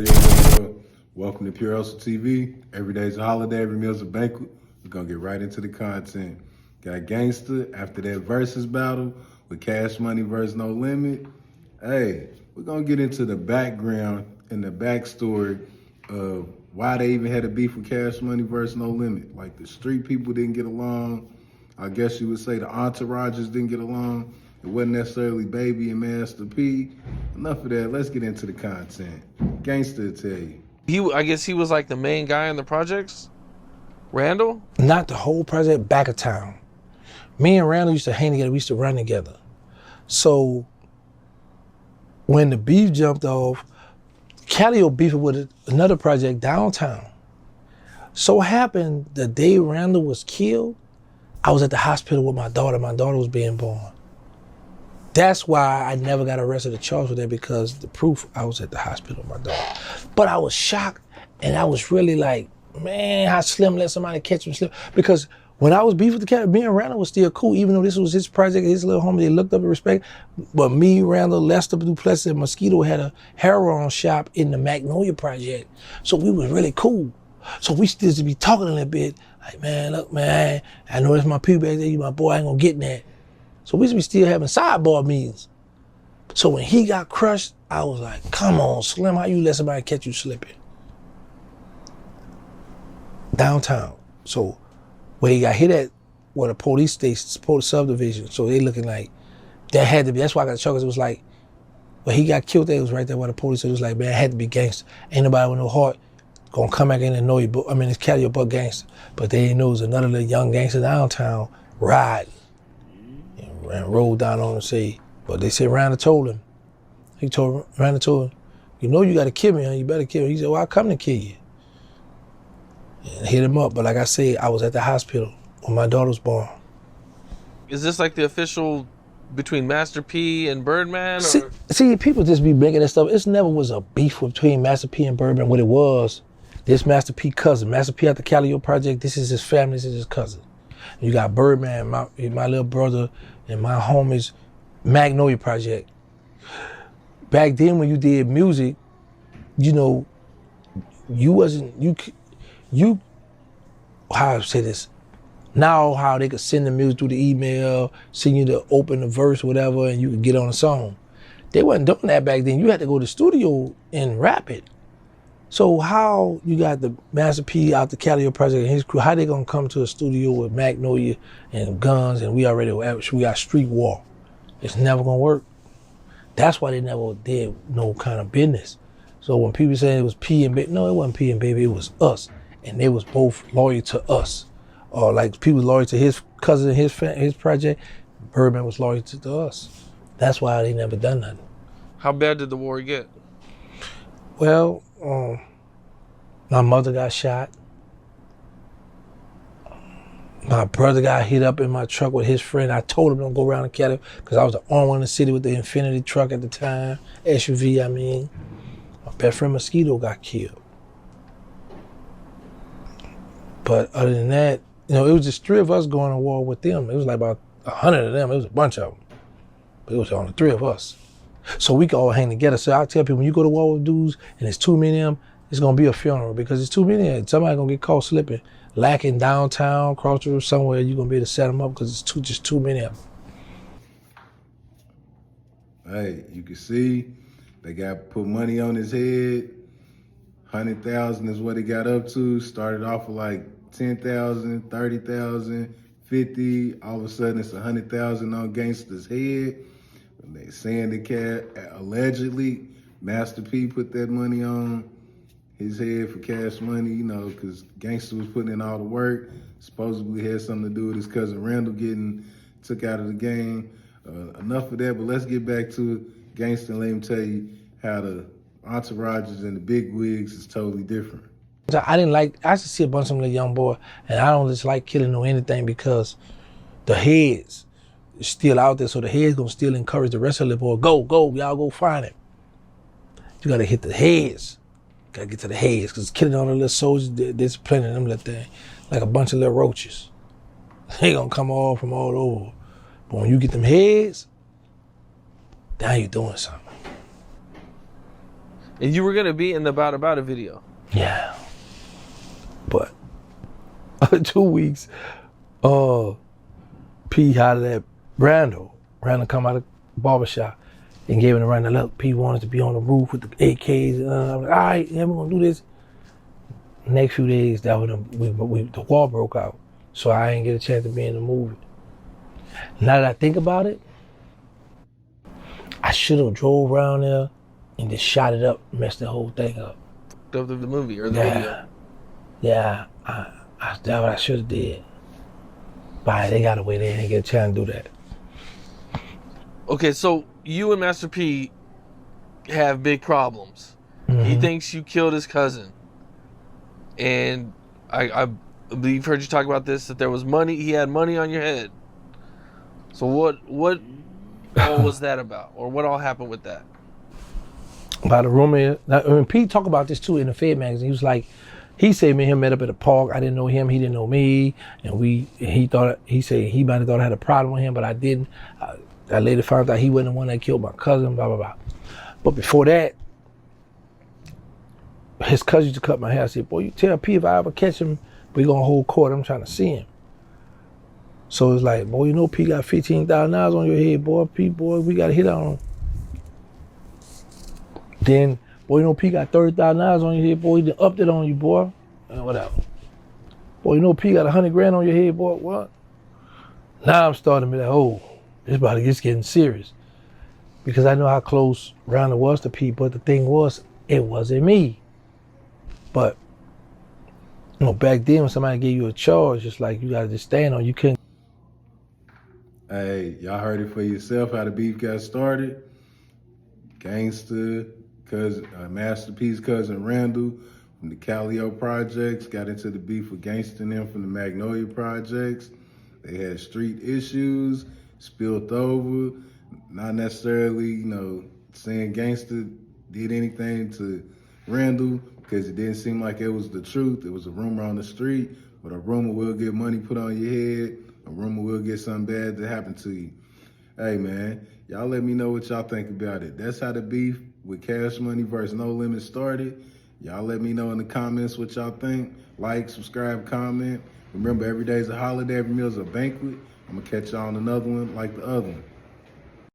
Yo. Welcome to Pure Hustle TV. Every day's a holiday, every meal's a banquet. We're gonna get right into the content. Got Gangsta after that versus battle with Cash Money versus No Limit. Hey, we're gonna get into the background and the backstory of why they even had a beef with Cash Money versus No Limit. Like the street people didn't get along. I guess you would say the entourages didn't get along. It wasn't necessarily Baby and Master P. Enough of that. Let's get into the content. Gangsta will tell you. I guess he was like the main guy in the projects? Randall? Not the whole project, back of town. Me and Randall used to hang together, we used to run together. So when the beef jumped off, Calio beefed with another project downtown. So happened the day Randall was killed, I was at the hospital with my daughter. My daughter was being born. That's why I never got arrested or charged with that, because the proof, I was at the hospital with my daughter. But I was shocked, and I was really like, man, how Slim let somebody catch him Slim. Because when I was beef with the cat, me and Randall was still cool, even though this was his project, his little homie, they looked up and respect. But me, Randall, Lester Duplessis, and Mosquito had a heroin shop in the Magnolia project. So we was really cool. So we still used to be talking a little bit, like, man, look, man, I know that's my people back there, you my boy, I ain't gonna get in that. So we used to be still having sidebar meetings. So when he got crushed, I was like, come on, Slim, how you let somebody catch you slipping? Downtown. So where he got hit at, where the police station, police subdivision, so they looking like, that had to be, that's why I got chuckles. It was like, when he got killed there, it was right there where the police, it was like, man, it had to be Gangsta. Ain't nobody with no heart gonna come back in and know you, but I mean, it's Cali but Gangsta. But they didn't know it was another little young gangster downtown riding. And rolled down on him and say, but they said Randall told him. Randall told him, you know you gotta kill me, huh? You better kill me. He said, well, I come to kill you. And hit him up, but like I said, I was at the hospital when my daughter was born. Is this like the official between Master P and Birdman? Or? See, people just be making that stuff. It never was a beef between Master P and Birdman. What it was, this Master P cousin. Master P at the Calio Project, this is his family, this is his cousin. You got Birdman, my little brother, and my homies, Magnolia Project. Back then when you did music, you know, how I say this, now how they could send the music through the email, send you to open the verse, whatever, and you could get on a song. They wasn't doing that back then. You had to go to the studio and rap it. So how you got the Master P out the Calio Project and his crew, how they gonna come to a studio with Magnolia and guns and we got street war? It's never gonna work. That's why they never did no kind of business. So when people say it was P and Baby, no, it wasn't P and Baby, it was us. And they was both loyal to us. Or like people loyal to his cousin, his project, Birdman was loyal to us. That's why they never done nothing. How bad did the war get? Well, my mother got shot. My brother got hit up in my truck with his friend. I told him don't go around the Cali because I was the only one in the city with the Infinity truck at the time, SUV, I mean. My best friend Mosquito got killed. But other than that, you know, it was just three of us going to war with them. It was like about 100 of them. It was a bunch of them. But it was only three of us. So we could all hang together. So I tell people, when you go to war with dudes and there's too many of them, it's gonna be a funeral because it's too many of them. Somebody gonna get caught slipping, lacking downtown, cross the road somewhere, you're gonna be able to set them up because it's just too many of them. Hey, you can see they got put money on his head. 100,000 is what he got up to. Started off with like 10,000, 30,000, 50. All of a sudden it's 100,000 on Gangsta's head. They saying the cat allegedly Master P put that money on his head for Cash Money, you know, because Gangsta was putting in all the work. Supposedly had something to do with his cousin Randall getting took out of the game. Enough of that, but let's get back to Gangsta and let him tell you how the entourages and the big wigs is totally different. I used to see a bunch of them little young boy, and I don't just like killing or anything because the heads is still out there, so the heads gonna still encourage the rest of the boy, go, y'all go find him. You gotta hit the heads. Gotta get to the heads, because killing all the little soldiers, disciplining them little thing, like a bunch of little roaches. They gonna come all from all over. But when you get them heads, now you're doing something. And you were gonna be in the About It video. Yeah. But 2 weeks, P hollered at Randall. Randall come out of the barbershop and gave him the run. Look, P wanted to be on the roof with the AKs. I'm like, all right, yeah, we're gonna do this. Next few days, that was the war broke out. So I didn't get a chance to be in the movie. Now that I think about it, I should have drove around there and just shot it up, messed the whole thing up. Of the movie or the video. Yeah, that's what I should have did. But they got away, they didn't get a chance to do that. Okay, so you and Master P have big problems. Mm-hmm. He thinks you killed his cousin. And I believe heard you talk about this, that there was money, he had money on your head. So what all was that about? Or what all happened with that? By the roommate. Now, Pete talked about this too in the Fed magazine. He was like, he said me and him met up at a park. I didn't know him, he didn't know me, and he said he might have thought I had a problem with him, but I didn't. I later found out he wasn't the one that killed my cousin, blah, blah, blah. But before that, his cousin used to cut my hair. I said, boy, you tell P if I ever catch him, we gonna hold court, I'm trying to see him. So it's like, boy, you know P got $15,000 on your head, boy. P, boy, we got to hit on him. Then, boy, you know P got $30,000 on your head, boy. He done upped it on you, boy. Whatever. Boy, you know P got 100 grand on your head, boy. What? Now I'm starting to be like, oh, it's about to get getting serious. Because I know how close Randall was to P, but the thing was, it wasn't me. But, you know, back then when somebody gave you a charge, it's like you got to just stand on. You couldn't. Hey, y'all heard it for yourself how the beef got started. Gangsta, cousin, Master P's cousin Randall from the Calio Projects got into the beef with Gangsta and them from the Magnolia Projects. They had street issues, spilled over, not necessarily, you know, saying Gangsta did anything to Randall because it didn't seem like it was the truth. It was a rumor on the street, but a rumor will get money put on your head. A rumor will get something bad to happen to you. Hey, man, y'all let me know what y'all think about it. That's how the beef with Cash Money versus No Limit started. Y'all let me know in the comments what y'all think. Like, subscribe, comment. Remember, every day's a holiday, every meal's a banquet. I'm going to catch y'all on another one like the other one.